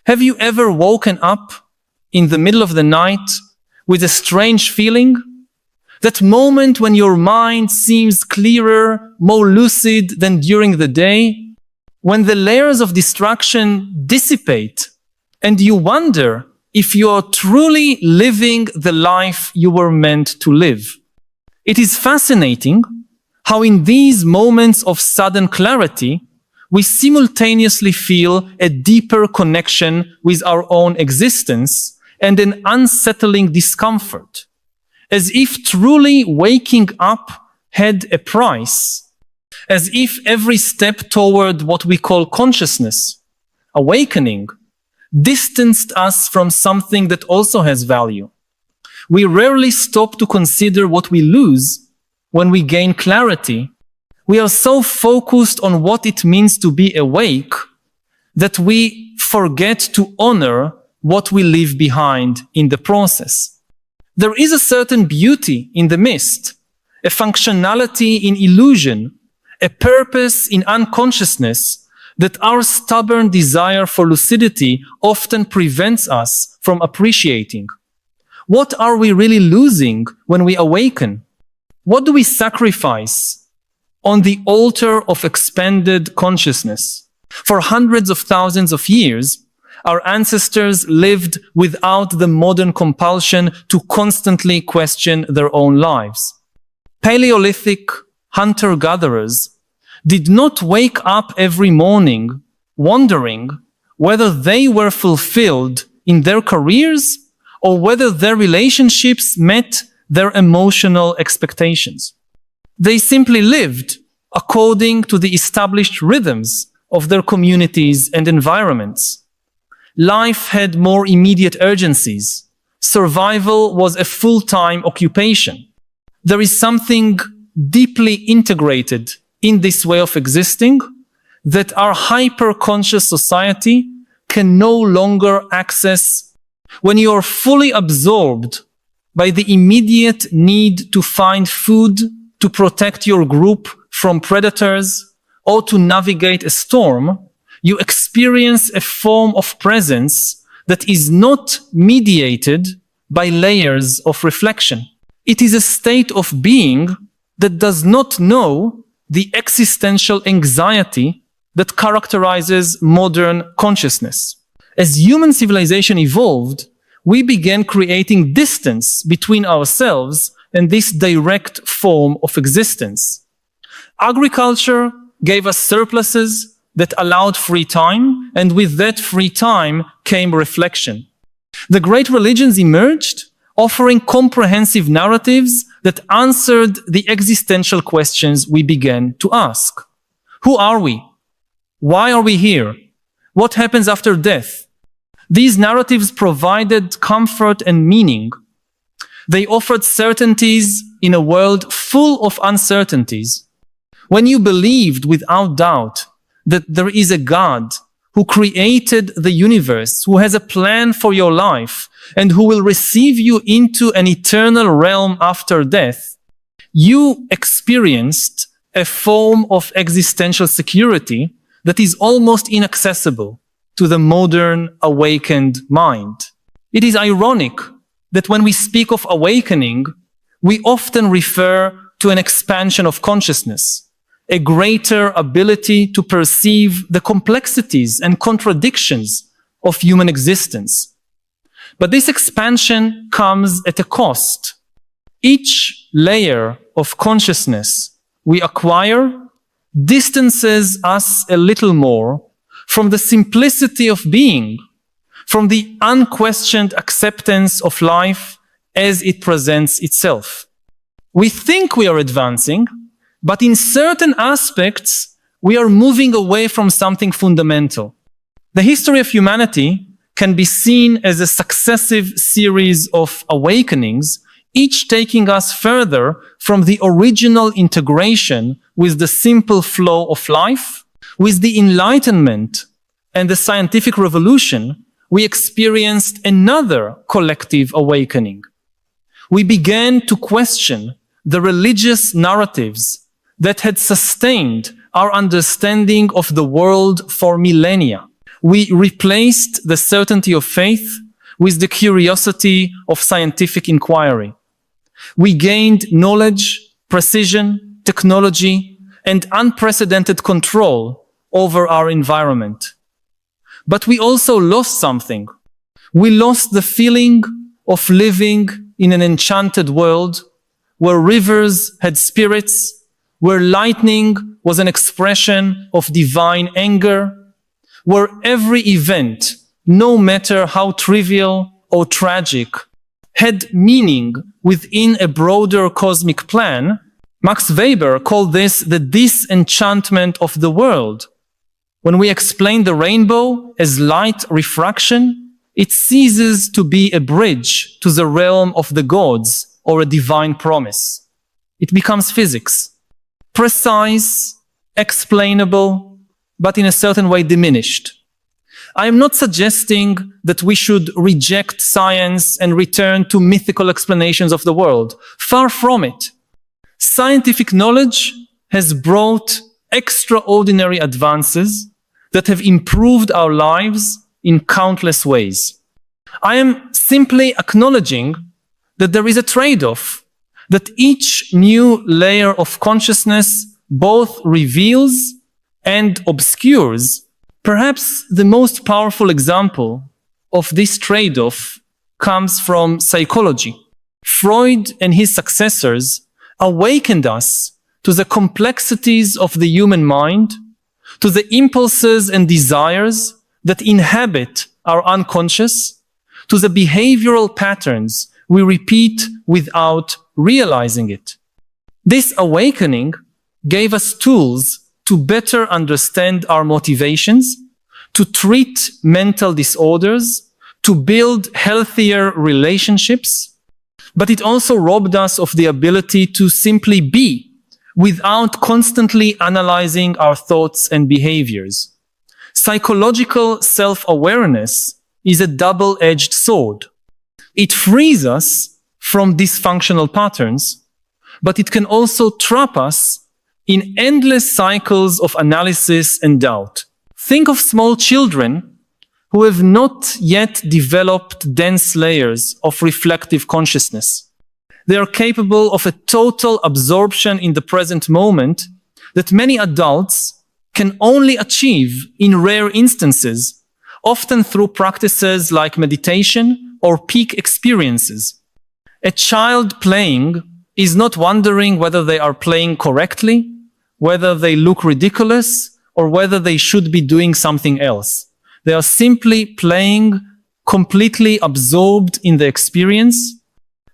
Have you ever woken up in the middle of the night with a strange feeling? That moment when your mind seems clearer, more lucid than during the day? When the layers of distraction dissipate and you wonder if you are truly living the life you were meant to live. It is fascinating how in these moments of sudden clarity, we simultaneously feel a deeper connection with our own existence and an unsettling discomfort, as if truly waking up had a price, as if every step toward what we call consciousness, awakening, distanced us from something that also has value. We rarely stop to consider what we lose when we gain clarity. We are so focused on what it means to be awake that we forget to honor what we leave behind in the process. There is a certain beauty in the mist, a functionality in illusion, a purpose in unconsciousness that our stubborn desire for lucidity often prevents us from appreciating. What are we really losing when we awaken? What do we sacrifice on the altar of expanded consciousness? For hundreds of thousands of years, our ancestors lived without the modern compulsion to constantly question their own lives. Paleolithic hunter-gatherers did not wake up every morning wondering whether they were fulfilled in their careers or whether their relationships met their emotional expectations. They simply lived according to the established rhythms of their communities and environments. Life had more immediate urgencies. Survival was a full-time occupation. There is something deeply integrated in this way of existing that our hyper-conscious society can no longer access when you are fully absorbed by the immediate need to find food, to protect your group from predators, or to navigate a storm. You experience a form of presence that is not mediated by layers of reflection. It is a state of being that does not know the existential anxiety that characterizes modern consciousness. As human civilization evolved, we began creating distance between ourselves and this direct form of existence. Agriculture gave us surpluses that allowed free time, and with that free time came reflection. The great religions emerged, offering comprehensive narratives that answered the existential questions we began to ask. Who are we? Why are we here? What happens after death? These narratives provided comfort and meaning. They offered certainties in a world full of uncertainties. When you believed without doubt that there is a God who created the universe, who has a plan for your life, and who will receive you into an eternal realm after death, you experienced a form of existential security that is almost inaccessible to the modern awakened mind. It is ironic that when we speak of awakening, we often refer to an expansion of consciousness, a greater ability to perceive the complexities and contradictions of human existence. But this expansion comes at a cost. Each layer of consciousness we acquire distances us a little more from the simplicity of being, from the unquestioned acceptance of life as it presents itself. We think we are advancing, but in certain aspects, we are moving away from something fundamental. The history of humanity can be seen as a successive series of awakenings, each taking us further from the original integration with the simple flow of life. With the Enlightenment and the scientific revolution, we experienced another collective awakening. We began to question the religious narratives that had sustained our understanding of the world for millennia. We replaced the certainty of faith with the curiosity of scientific inquiry. We gained knowledge, precision, technology, and unprecedented control over our environment. But we also lost something. We lost the feeling of living in an enchanted world where rivers had spirits, where lightning was an expression of divine anger, where every event, no matter how trivial or tragic, had meaning within a broader cosmic plan. Max Weber called this the disenchantment of the world. When we explain the rainbow as light refraction, it ceases to be a bridge to the realm of the gods or a divine promise. It becomes physics. Precise, explainable, but in a certain way diminished. I am not suggesting that we should reject science and return to mythical explanations of the world. Far from it. Scientific knowledge has brought extraordinary advances that have improved our lives in countless ways. I am simply acknowledging that there is a trade-off, that each new layer of consciousness both reveals and obscures. Perhaps the most powerful example of this trade-off comes from psychology. Freud and his successors awakened us to the complexities of the human mind, to the impulses and desires that inhabit our unconscious, to the behavioral patterns we repeat without realizing it. This awakening gave us tools to better understand our motivations, to treat mental disorders, to build healthier relationships, but it also robbed us of the ability to simply be without constantly analyzing our thoughts and behaviors. Psychological self-awareness is a double-edged sword. It frees us from dysfunctional patterns, but it can also trap us in endless cycles of analysis and doubt. Think of small children who have not yet developed dense layers of reflective consciousness. They are capable of a total absorption in the present moment that many adults can only achieve in rare instances, often through practices like meditation or peak experiences. A child playing is not wondering whether they are playing correctly, whether they look ridiculous, or whether they should be doing something else. They are simply playing, completely absorbed in the experience.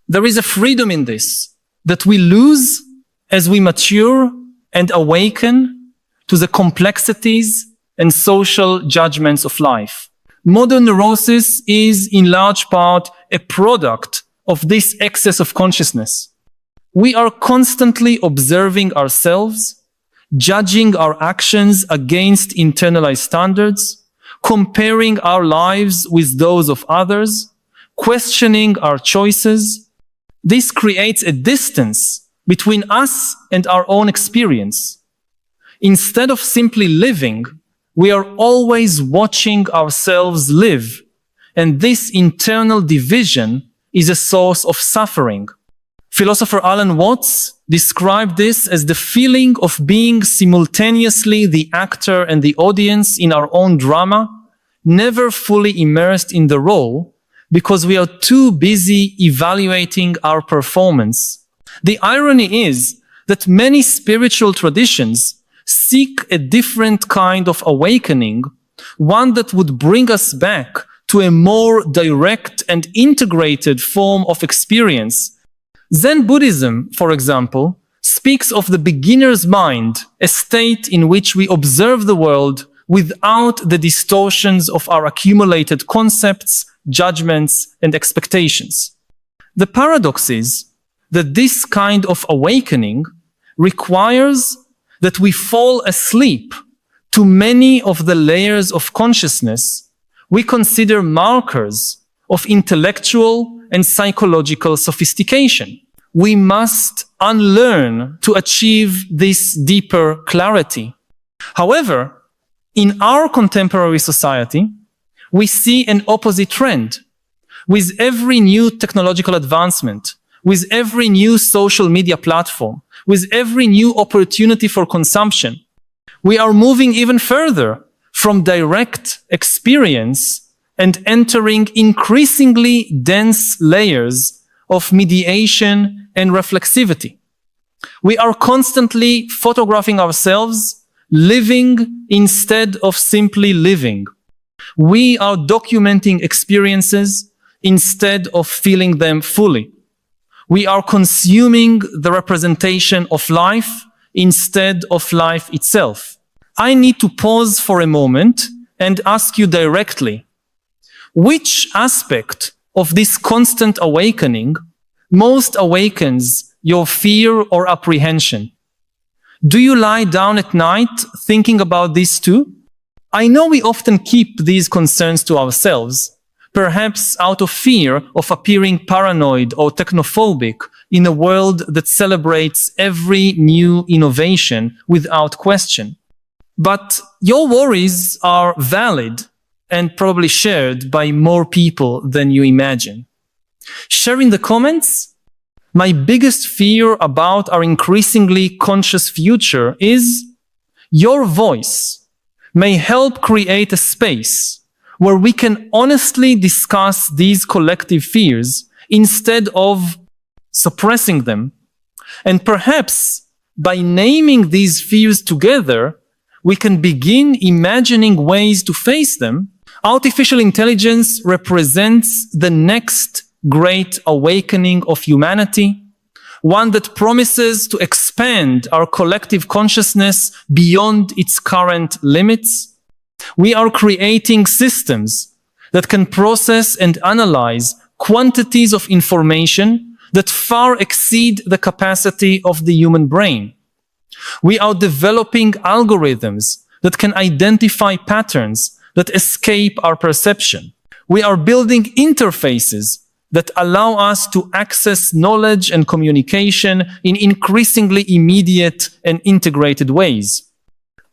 There is a freedom in this that we lose as we mature and awaken to the complexities and social judgments of life. Modern neurosis is in large part a product of this excess of consciousness. We are constantly observing ourselves, judging our actions against internalized standards, comparing our lives with those of others, questioning our choices. This creates a distance between us and our own experience. Instead of simply living, we are always watching ourselves live, and this internal division is a source of suffering. Philosopher Alan Watts described this as the feeling of being simultaneously the actor and the audience in our own drama, never fully immersed in the role because we are too busy evaluating our performance. The irony is that many spiritual traditions seek a different kind of awakening, one that would bring us back to a more direct and integrated form of experience. Zen Buddhism, for example, speaks of the beginner's mind, a state in which we observe the world without the distortions of our accumulated concepts, judgments, and expectations. The paradox is that this kind of awakening requires that we fall asleep to many of the layers of consciousness we consider markers of intellectual and psychological sophistication. We must unlearn to achieve this deeper clarity. However, In our contemporary society, we see an opposite trend. With every new technological advancement, with every new social media platform, with every new opportunity for consumption, we are moving even further from direct experience and entering increasingly dense layers of mediation and reflexivity. We are constantly photographing ourselves, living instead of simply living. We are documenting experiences instead of feeling them fully. We are consuming the representation of life instead of life itself. I need to pause for a moment and ask you directly, which aspect of this constant awakening most awakens your fear or apprehension? Do you lie down at night thinking about this too? I know we often keep these concerns to ourselves, perhaps out of fear of appearing paranoid or technophobic in a world that celebrates every new innovation without question. But your worries are valid and probably shared by more people than you imagine. Share in the comments. My biggest fear about our increasingly conscious future is your voice may help create a space where we can honestly discuss these collective fears instead of suppressing them. And perhaps by naming these fears together, we can begin imagining ways to face them. Artificial intelligence represents the next great awakening of humanity, one that promises to expand our collective consciousness beyond its current limits. We are creating systems that can process and analyze quantities of information that far exceed the capacity of the human brain. We are developing algorithms that can identify patterns that escape our perception. We are building interfaces that allow us to access knowledge and communication in increasingly immediate and integrated ways.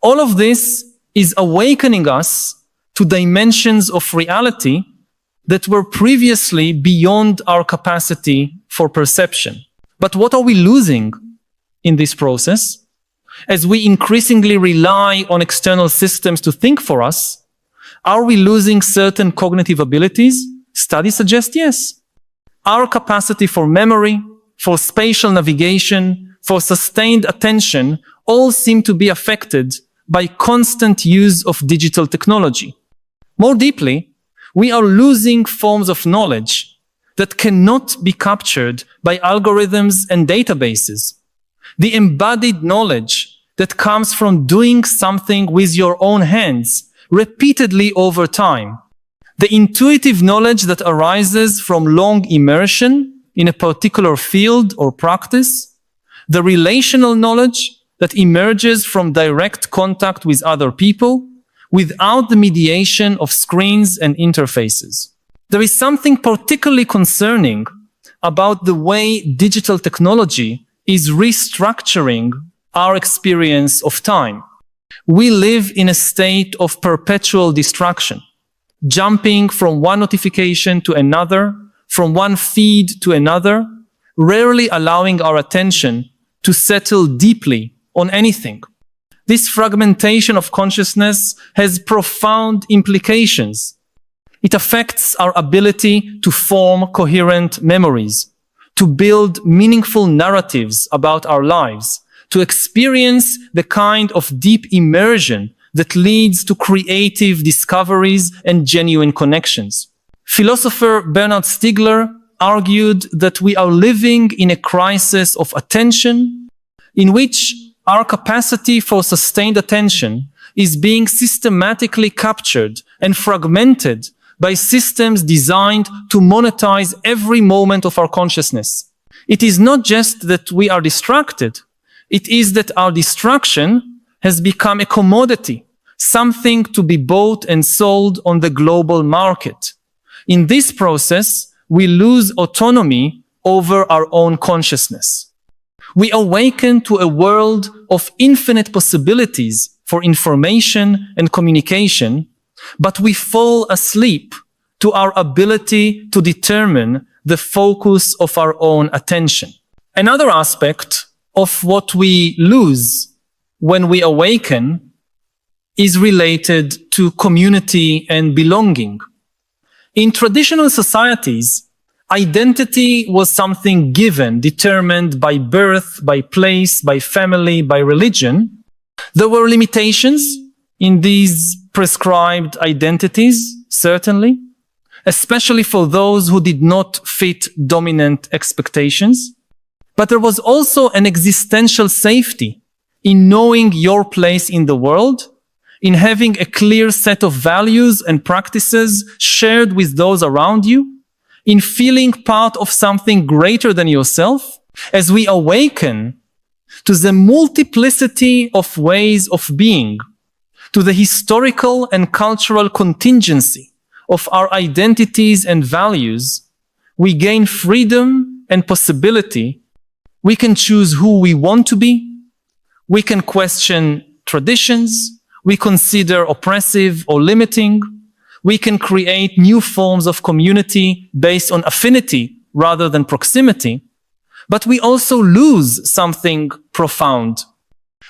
All of this is awakening us to dimensions of reality that were previously beyond our capacity for perception. But what are we losing in this process? As we increasingly rely on external systems to think for us, are we losing certain cognitive abilities? Studies suggest yes. Our capacity for memory, for spatial navigation, for sustained attention all seem to be affected by constant use of digital technology. More deeply, we are losing forms of knowledge that cannot be captured by algorithms and databases. The embodied knowledge that comes from doing something with your own hands repeatedly over time. The intuitive knowledge that arises from long immersion in a particular field or practice. The relational knowledge that emerges from direct contact with other people without the mediation of screens and interfaces. There is something particularly concerning about the way digital technology is restructuring our experience of time. We live in a state of perpetual distraction, jumping from one notification to another, from one feed to another, rarely allowing our attention to settle deeply on anything. This fragmentation of consciousness has profound implications. It affects our ability to form coherent memories, to build meaningful narratives about our lives, to experience the kind of deep immersion that leads to creative discoveries and genuine connections. Philosopher Bernard Stiegler argued that we are living in a crisis of attention in which our capacity for sustained attention is being systematically captured and fragmented by systems designed to monetize every moment of our consciousness. It is not just that we are distracted, it is that our distraction has become a commodity, something to be bought and sold on the global market. In this process, we lose autonomy over our own consciousness. We awaken to a world of infinite possibilities for information and communication, but we fall asleep to our ability to determine the focus of our own attention. Another aspect of what we lose when we awaken is related to community and belonging. In traditional societies, identity was something given, determined by birth, by place, by family, by religion. There were limitations in these prescribed identities, certainly, especially for those who did not fit dominant expectations. But there was also an existential safety in knowing your place in the world, in having a clear set of values and practices shared with those around you, in feeling part of something greater than yourself. As we awaken to the multiplicity of ways of being, to the historical and cultural contingency of our identities and values, we gain freedom and possibility. We can choose who we want to be. We can question traditions. We consider oppressive or limiting. We can create new forms of community based on affinity rather than proximity. But we also lose something profound.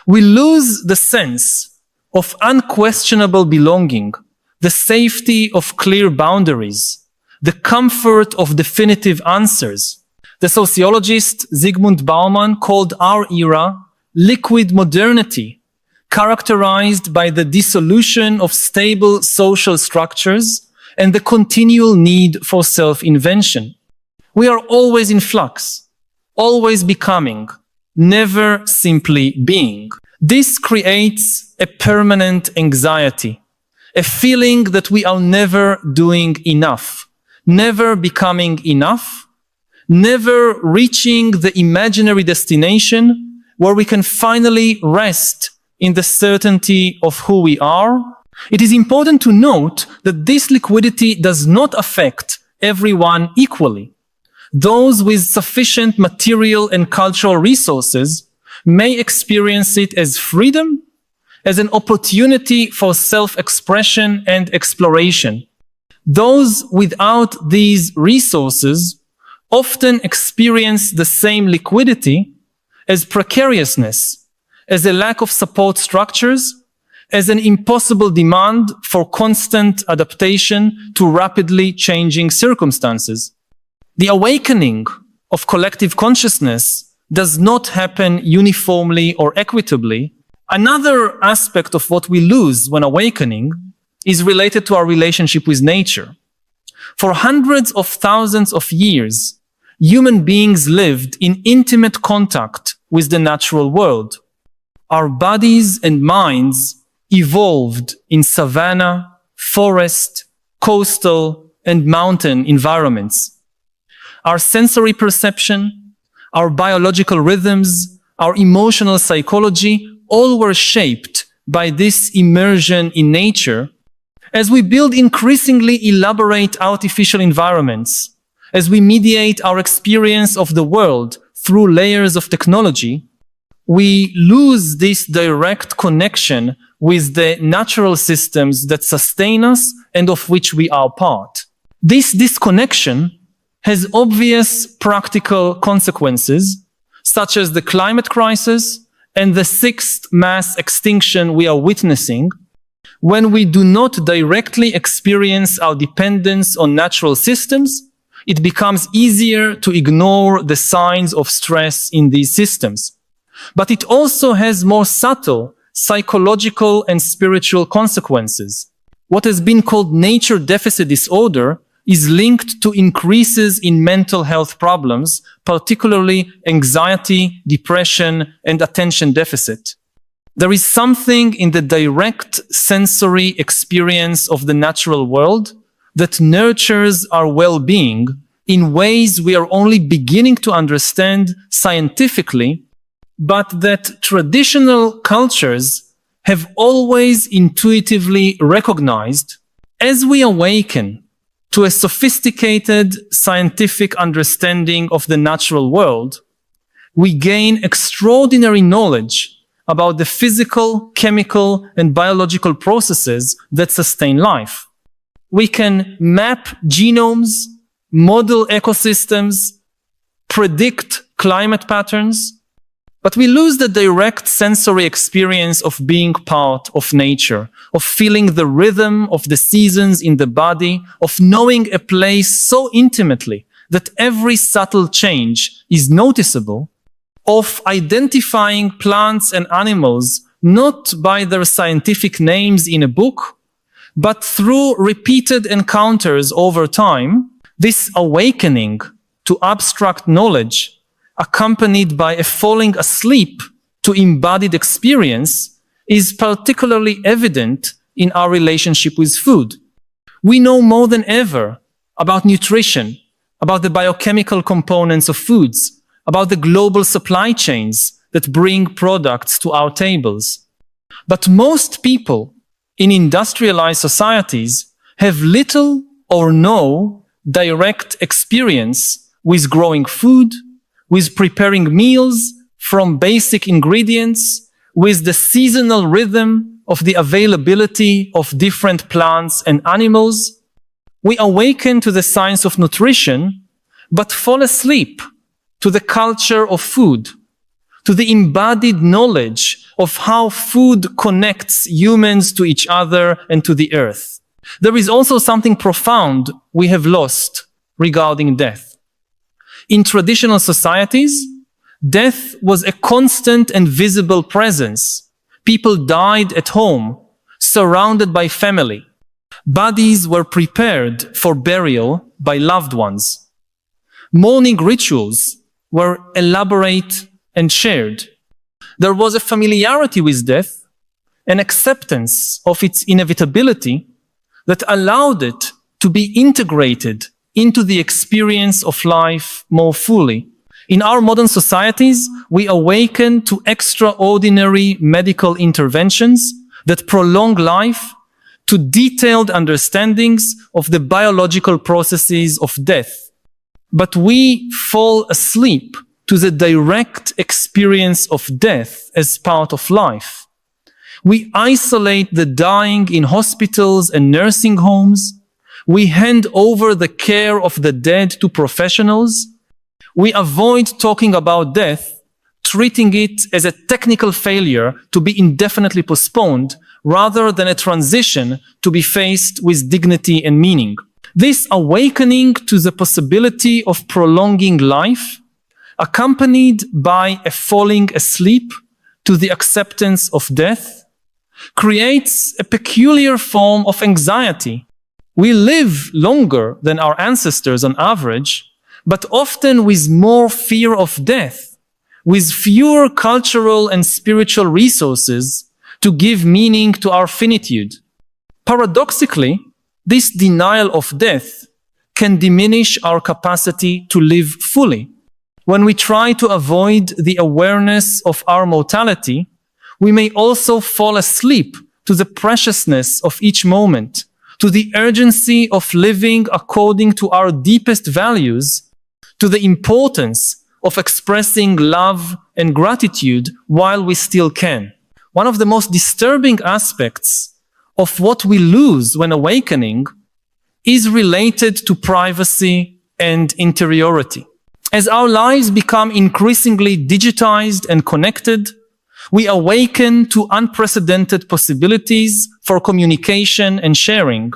We lose the sense of unquestionable belonging, the safety of clear boundaries, the comfort of definitive answers. The sociologist Zygmunt Bauman called our era liquid modernity, characterized by the dissolution of stable social structures and the continual need for self-invention. We are always in flux, always becoming, never simply being. This creates a permanent anxiety, a feeling that we are never doing enough, never becoming enough, never reaching the imaginary destination where we can finally rest in the certainty of who we are. It is important to note that this liquidity does not affect everyone equally. Those with sufficient material and cultural resources may experience it as freedom, as an opportunity for self-expression and exploration. Those without these resources often experience the same liquidity as precariousness, as a lack of support structures, as an impossible demand for constant adaptation to rapidly changing circumstances. The awakening of collective consciousness does not happen uniformly or equitably. Another aspect of what we lose when awakening is related to our relationship with nature. For hundreds of thousands of years, human beings lived in intimate contact with the natural world. Our bodies and minds evolved in savanna, forest, coastal, and mountain environments. Our sensory perception, our biological rhythms, our emotional psychology, all were shaped by this immersion in nature. As we build increasingly elaborate artificial environments, as we mediate our experience of the world through layers of technology, we lose this direct connection with the natural systems that sustain us and of which we are part. This disconnection has obvious practical consequences, such as the climate crisis and the sixth mass extinction we are witnessing. When we do not directly experience our dependence on natural systems, it becomes easier to ignore the signs of stress in these systems. But it also has more subtle psychological and spiritual consequences. What has been called nature deficit disorder is linked to increases in mental health problems, particularly anxiety, depression, and attention deficit. There is something in the direct sensory experience of the natural world that nurtures our well-being in ways we are only beginning to understand scientifically, but that traditional cultures have always intuitively recognized. As we awaken to a sophisticated scientific understanding of the natural world, we gain extraordinary knowledge about the physical, chemical, and biological processes that sustain life. We can map genomes, model ecosystems, predict climate patterns, but we lose the direct sensory experience of being part of nature, of feeling the rhythm of the seasons in the body, of knowing a place so intimately that every subtle change is noticeable, of identifying plants and animals not by their scientific names in a book, but through repeated encounters over time. This awakening to abstract knowledge, accompanied by a falling asleep to embodied experience, is particularly evident in our relationship with food. We know more than ever about nutrition, about the biochemical components of foods, about the global supply chains that bring products to our tables. But most people in industrialized societies have little or no direct experience with growing food, with preparing meals from basic ingredients, with the seasonal rhythm of the availability of different plants and animals. We awaken to the science of nutrition, but fall asleep to the culture of food, to the embodied knowledge of how food connects humans to each other and to the earth. There is also something profound we have lost regarding death. In traditional societies, death was a constant and visible presence. People died at home, surrounded by family. Bodies were prepared for burial by loved ones. Mourning rituals were elaborate and shared. There was a familiarity with death, an acceptance of its inevitability that allowed it to be integrated into the experience of life more fully. In our modern societies, we awaken to extraordinary medical interventions that prolong life, to detailed understandings of the biological processes of death. But we fall asleep to the direct experience of death as part of life. We isolate the dying in hospitals and nursing homes. We hand over the care of the dead to professionals. We avoid talking about death, treating it as a technical failure to be indefinitely postponed, rather than a transition to be faced with dignity and meaning. This awakening to the possibility of prolonging life, accompanied by a falling asleep to the acceptance of death, creates a peculiar form of anxiety. We live longer than our ancestors on average, but often with more fear of death, with fewer cultural and spiritual resources to give meaning to our finitude. Paradoxically, this denial of death can diminish our capacity to live fully. When we try to avoid the awareness of our mortality, we may also fall asleep to the preciousness of each moment, to the urgency of living according to our deepest values, to the importance of expressing love and gratitude while we still can. One of the most disturbing aspects of what we lose when awakening is related to privacy and interiority. As our lives become increasingly digitized and connected, we awaken to unprecedented possibilities for communication and sharing.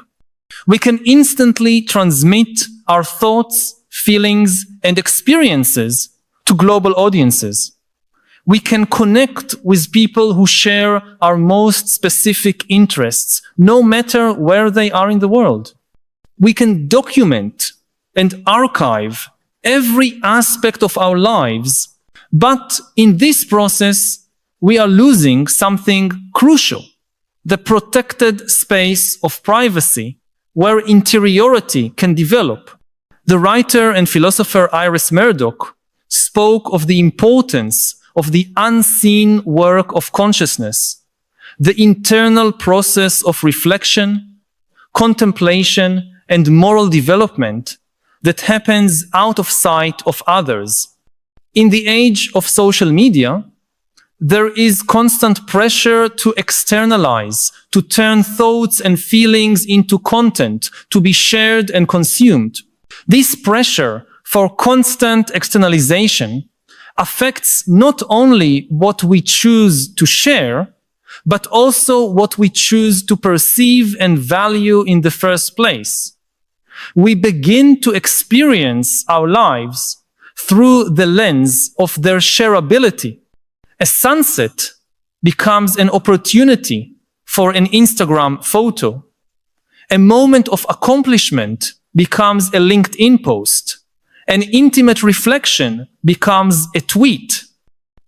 We can instantly transmit our thoughts, feelings, and experiences to global audiences. We can connect with people who share our most specific interests, no matter where they are in the world. We can document and archive every aspect of our lives, but in this process, we are losing something crucial, the protected space of privacy, where interiority can develop. The writer and philosopher Iris Murdoch spoke of the importance of the unseen work of consciousness, the internal process of reflection, contemplation, and moral development that happens out of sight of others. In the age of social media, there is constant pressure to externalize, to turn thoughts and feelings into content, to be shared and consumed. This pressure for constant externalization affects not only what we choose to share, but also what we choose to perceive and value in the first place. We begin to experience our lives through the lens of their shareability. A sunset becomes an opportunity for an Instagram photo. A moment of accomplishment becomes a LinkedIn post. An intimate reflection becomes a tweet.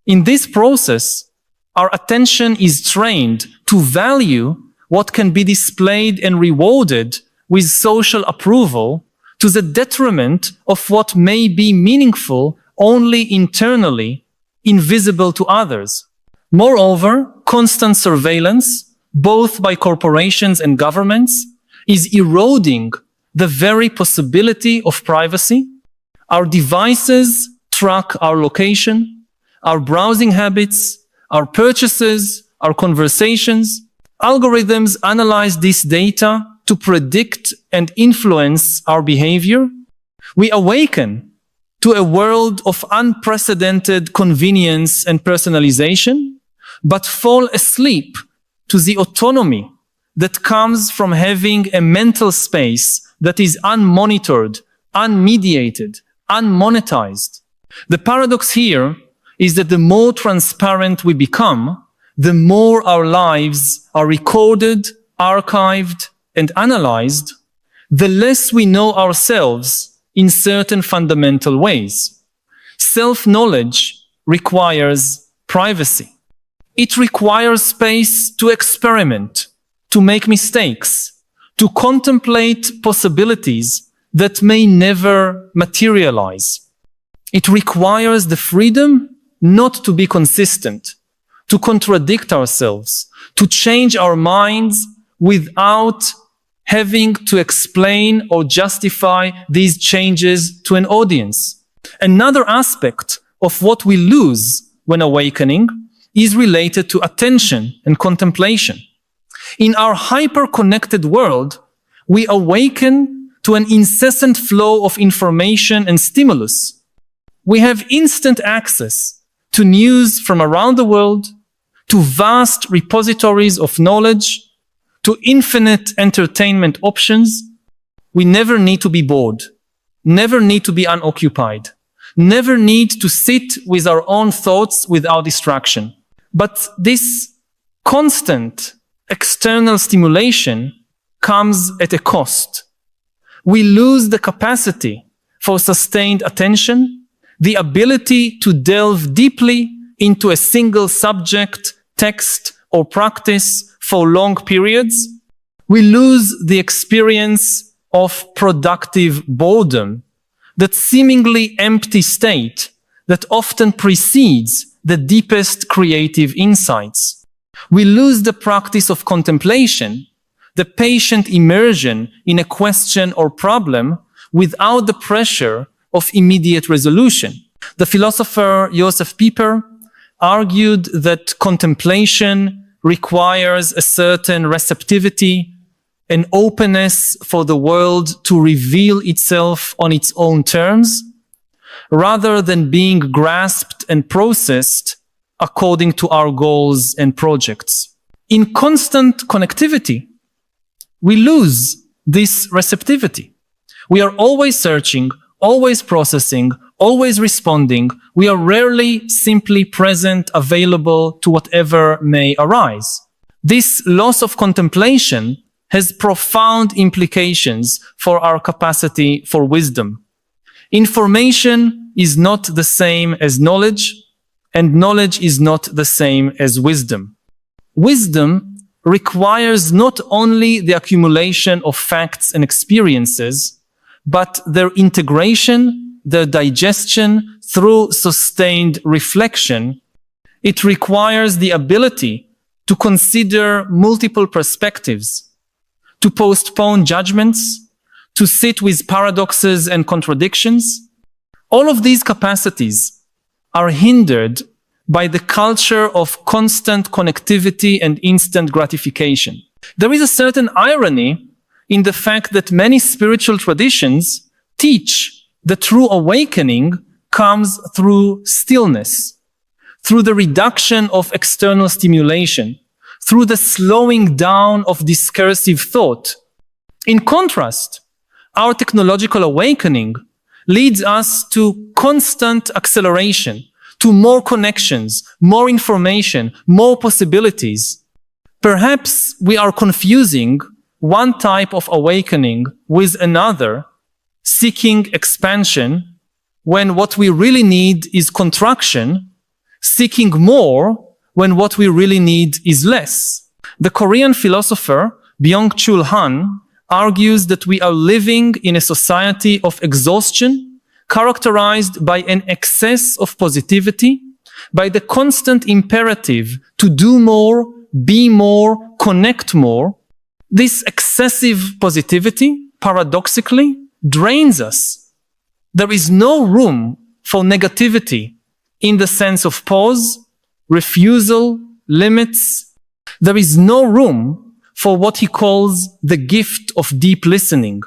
In this process, our attention is trained to value what can be displayed and rewarded with social approval, to the detriment of what may be meaningful only internally, invisible to others. Moreover, constant surveillance, both by corporations and governments, is eroding the very possibility of privacy. Our devices track our location, our browsing habits, our purchases, our conversations. Algorithms analyze this data to predict and influence our behavior. We awaken to a world of unprecedented convenience and personalization, but fall asleep to the autonomy that comes from having a mental space that is unmonitored, unmediated, unmonetized. The paradox here is that the more transparent we become, the more our lives are recorded, archived, and analyzed, the less we know ourselves in certain fundamental ways. Self-knowledge requires privacy. It requires space to experiment, to make mistakes, to contemplate possibilities that may never materialize. It requires the freedom not to be consistent, to contradict ourselves, to change our minds without having to explain or justify these changes to an audience. Another aspect of what we lose when awakening is related to attention and contemplation. In our hyper-connected world, we awaken to an incessant flow of information and stimulus. We have instant access to news from around the world, to vast repositories of knowledge, to infinite entertainment options. We never need to be bored, never need to be unoccupied, never need to sit with our own thoughts without distraction. But this constant external stimulation comes at a cost. We lose the capacity for sustained attention, the ability to delve deeply into a single subject, text, or practice for long periods. We lose the experience of productive boredom, that seemingly empty state that often precedes the deepest creative insights. We lose the practice of contemplation, the patient immersion in a question or problem without the pressure of immediate resolution. The philosopher Josef Pieper argued that contemplation requires a certain receptivity, an openness for the world to reveal itself on its own terms, rather than being grasped and processed according to our goals and projects. In constant connectivity, we lose this receptivity. We are always searching, always processing, always responding. We are rarely simply present, available to whatever may arise. This loss of contemplation has profound implications for our capacity for wisdom. Information is not the same as knowledge, and knowledge is not the same as wisdom. Wisdom requires not only the accumulation of facts and experiences, but their integration, their digestion through sustained reflection. It requires the ability to consider multiple perspectives, to postpone judgments, to sit with paradoxes and contradictions. All of these capacities are hindered by the culture of constant connectivity and instant gratification. There is a certain irony in the fact that many spiritual traditions teach that true awakening comes through stillness, through the reduction of external stimulation, through the slowing down of discursive thought. In contrast, our technological awakening leads us to constant acceleration, to more connections, more information, more possibilities. Perhaps we are confusing one type of awakening with another, seeking expansion, when what we really need is contraction, seeking more when what we really need is less. The Korean philosopher Byung-Chul Han argues that we are living in a society of exhaustion characterized by an excess of positivity, by the constant imperative to do more, be more, connect more. This excessive positivity, paradoxically, drains us. There is no room for negativity in the sense of pause, refusal, limits. There is no room for what he calls the gift of deep listening,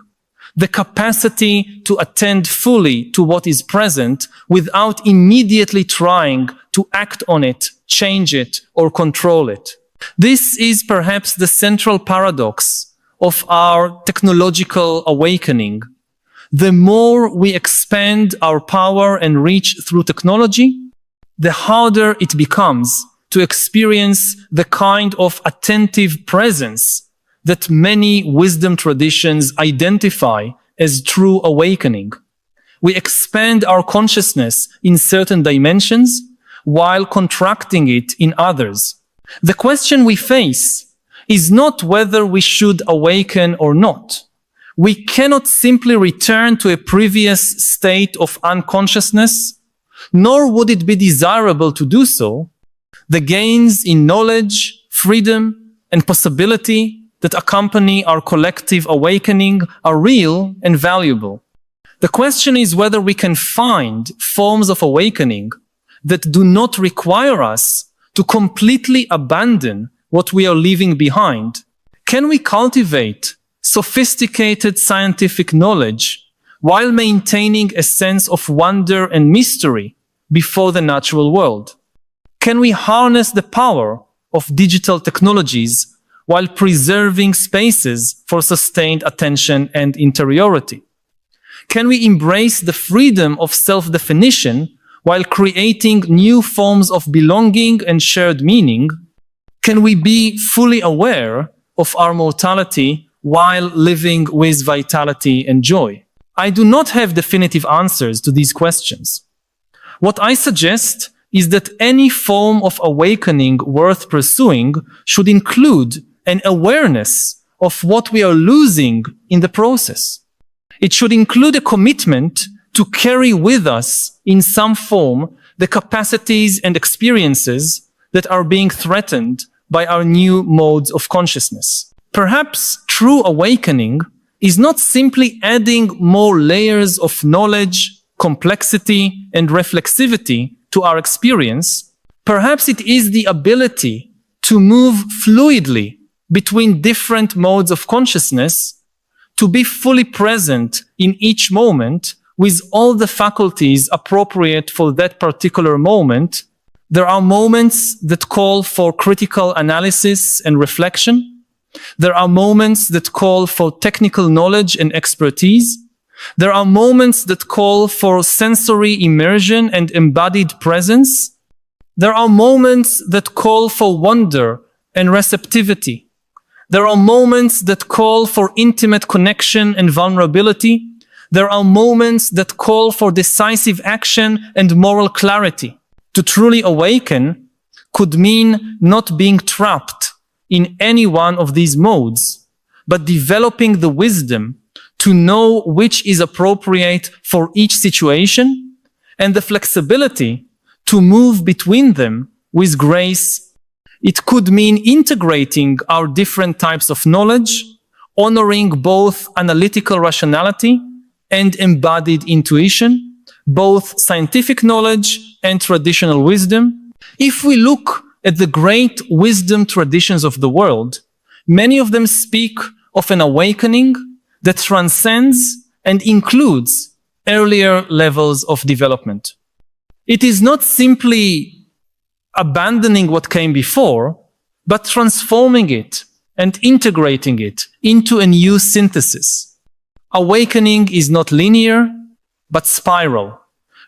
the capacity to attend fully to what is present without immediately trying to act on it, change it, or control it. This is perhaps the central paradox of our technological awakening. The more we expand our power and reach through technology, the harder it becomes to experience the kind of attentive presence that many wisdom traditions identify as true awakening. We expand our consciousness in certain dimensions while contracting it in others. The question we face is not whether we should awaken or not. We cannot simply return to a previous state of unconsciousness, nor would it be desirable to do so. The gains in knowledge, freedom, and possibility that accompany our collective awakening are real and valuable. The question is whether we can find forms of awakening that do not require us to completely abandon what we are leaving behind. Can we cultivate sophisticated scientific knowledge while maintaining a sense of wonder and mystery before the natural world? Can we harness the power of digital technologies while preserving spaces for sustained attention and interiority? Can we embrace the freedom of self-definition while creating new forms of belonging and shared meaning? Can we be fully aware of our mortality while living with vitality and joy? I do not have definitive answers to these questions. What I suggest is that any form of awakening worth pursuing should include an awareness of what we are losing in the process. It should include a commitment to carry with us in some form the capacities and experiences that are being threatened by our new modes of consciousness. Perhaps true awakening is not simply adding more layers of knowledge, complexity, and reflexivity to our experience. Perhaps it is the ability to move fluidly between different modes of consciousness, to be fully present in each moment with all the faculties appropriate for that particular moment. There are moments that call for critical analysis and reflection. There are moments that call for technical knowledge and expertise. There are moments that call for sensory immersion and embodied presence. There are moments that call for wonder and receptivity. There are moments that call for intimate connection and vulnerability. There are moments that call for decisive action and moral clarity. To truly awaken could mean not being trapped in any one of these modes, but developing the wisdom to know which is appropriate for each situation and the flexibility to move between them with grace. It could mean integrating our different types of knowledge, honoring both analytical rationality and embodied intuition, both scientific knowledge and traditional wisdom. If we look at the great wisdom traditions of the world, many of them speak of an awakening that transcends and includes earlier levels of development. It is not simply abandoning what came before, but transforming it and integrating it into a new synthesis. Awakening is not linear, but spiral,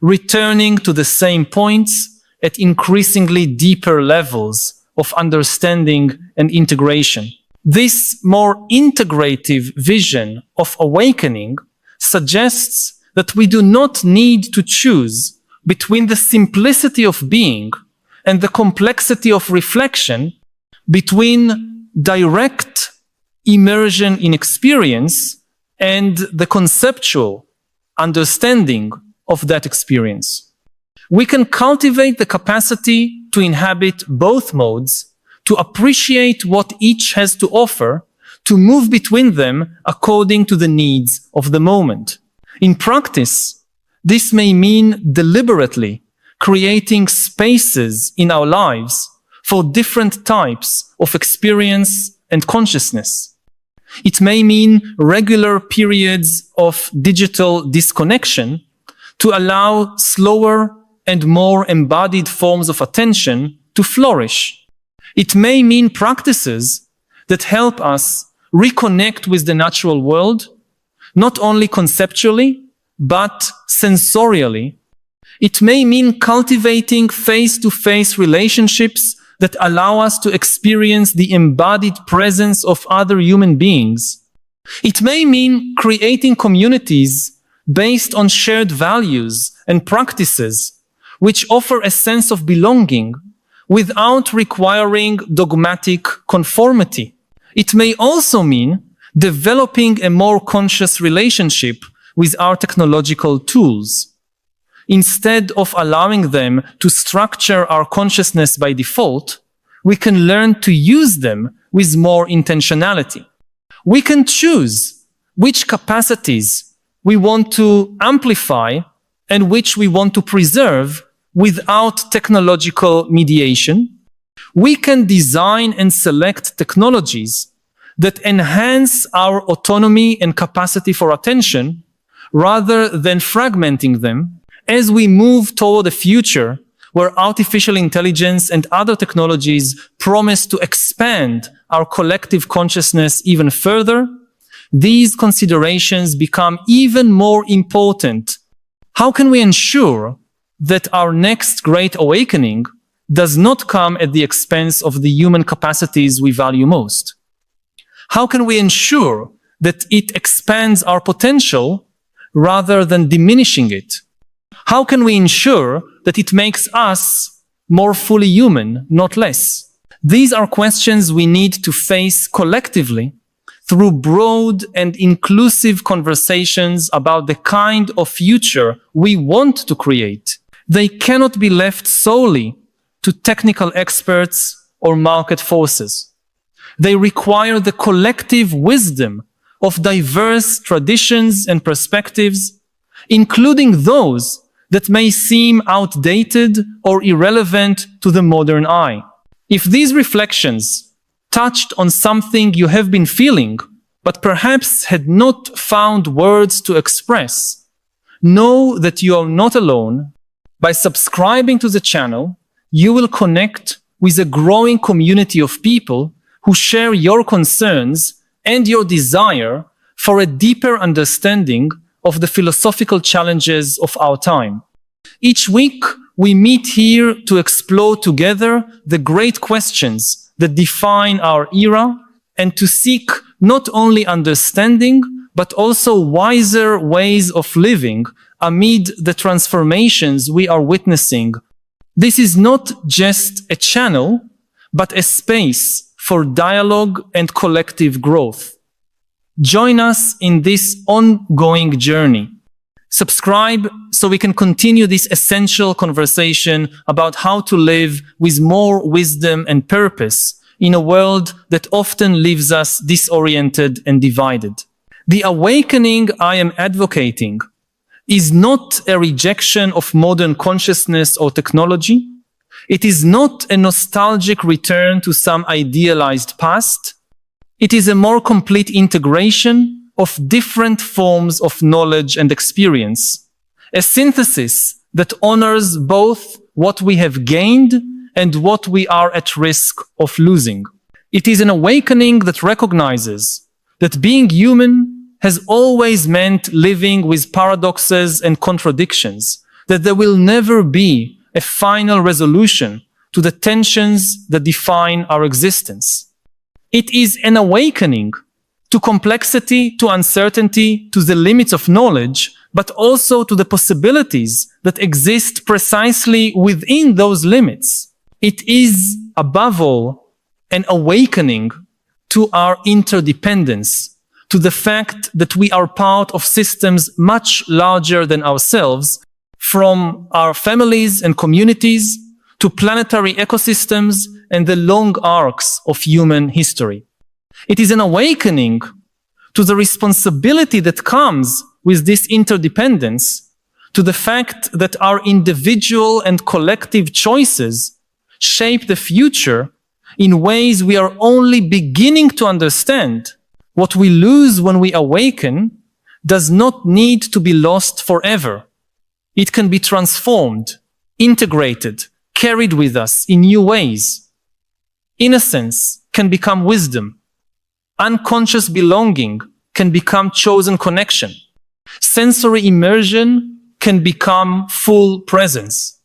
returning to the same points at increasingly deeper levels of understanding and integration. This more integrative vision of awakening suggests that we do not need to choose between the simplicity of being and the complexity of reflection, between direct immersion in experience and the conceptual understanding of that experience. We can cultivate the capacity to inhabit both modes, to appreciate what each has to offer, to move between them according to the needs of the moment. In practice, this may mean deliberately creating spaces in our lives for different types of experience and consciousness. It may mean regular periods of digital disconnection to allow slower and more embodied forms of attention to flourish. It may mean practices that help us reconnect with the natural world, not only conceptually, but sensorially. It may mean cultivating face-to-face relationships that allow us to experience the embodied presence of other human beings. It may mean creating communities based on shared values and practices, which offer a sense of belonging without requiring dogmatic conformity. It may also mean developing a more conscious relationship with our technological tools. Instead of allowing them to structure our consciousness by default, we can learn to use them with more intentionality. We can choose which capacities we want to amplify and which we want to preserve without technological mediation. We can design and select technologies that enhance our autonomy and capacity for attention rather than fragmenting them, as we move toward a future where artificial intelligence and other technologies promise to expand our collective consciousness even further. These considerations become even more important. How can we ensure that our next great awakening does not come at the expense of the human capacities we value most? How can we ensure that it expands our potential rather than diminishing it? How can we ensure that it makes us more fully human, not less? These are questions we need to face collectively through broad and inclusive conversations about the kind of future we want to create. They cannot be left solely to technical experts or market forces. They require the collective wisdom of diverse traditions and perspectives, including those that may seem outdated or irrelevant to the modern eye. If these reflections touched on something you have been feeling, but perhaps had not found words to express, know that you are not alone. By subscribing to the channel, you will connect with a growing community of people who share your concerns and your desire for a deeper understanding of the philosophical challenges of our time. Each week, we meet here to explore together the great questions that define our era and to seek not only understanding, but also wiser ways of living amid the transformations we are witnessing. This is not just a channel, but a space for dialogue and collective growth. Join us in this ongoing journey. Subscribe so we can continue this essential conversation about how to live with more wisdom and purpose in a world that often leaves us disoriented and divided. The awakening I am advocating is not a rejection of modern consciousness or technology. It is not a nostalgic return to some idealized past. It is a more complete integration of different forms of knowledge and experience, a synthesis that honors both what we have gained and what we are at risk of losing. It is an awakening that recognizes that being human has always meant living with paradoxes and contradictions, that there will never be a final resolution to the tensions that define our existence. It is an awakening to complexity, to uncertainty, to the limits of knowledge, but also to the possibilities that exist precisely within those limits. It is, above all, an awakening to our interdependence, to the fact that we are part of systems much larger than ourselves, from our families and communities to planetary ecosystems and the long arcs of human history. It is an awakening to the responsibility that comes with this interdependence, to the fact that our individual and collective choices shape the future in ways we are only beginning to understand. What we lose when we awaken does not need to be lost forever. It can be transformed, integrated, carried with us in new ways. Innocence can become wisdom. Unconscious belonging can become chosen connection. Sensory immersion can become full presence.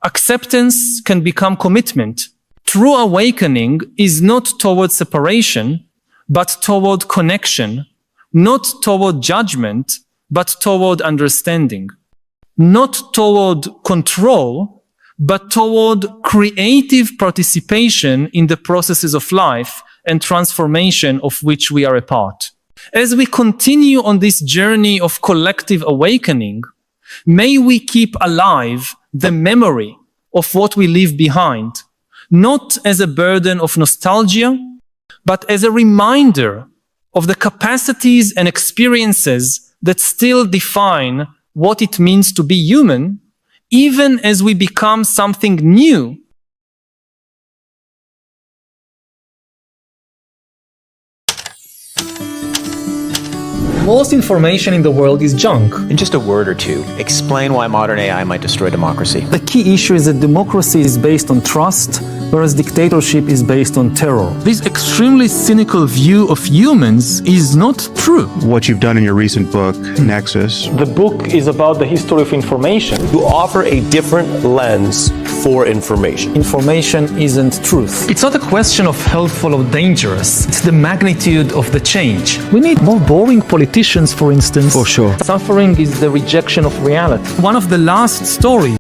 Acceptance can become commitment. True awakening is not toward separation, but toward connection, not toward judgment, but toward understanding. Not toward control, but toward creative participation in the processes of life and transformation of which we are a part. As we continue on this journey of collective awakening, may we keep alive the memory of what we leave behind, not as a burden of nostalgia, but as a reminder of the capacities and experiences that still define what it means to be human, even as we become something new. Most information in the world is junk. In just a word or two, explain why modern AI might destroy democracy. The key issue is that democracy is based on trust, whereas dictatorship is based on terror. This extremely cynical view of humans is not true. What you've done in your recent book, Nexus. The book is about the history of information. You offer a different lens for information. Information isn't truth. It's not a question of helpful or dangerous. It's the magnitude of the change. We need more boring politicians, for instance. For sure. Suffering is the rejection of reality. One of the last stories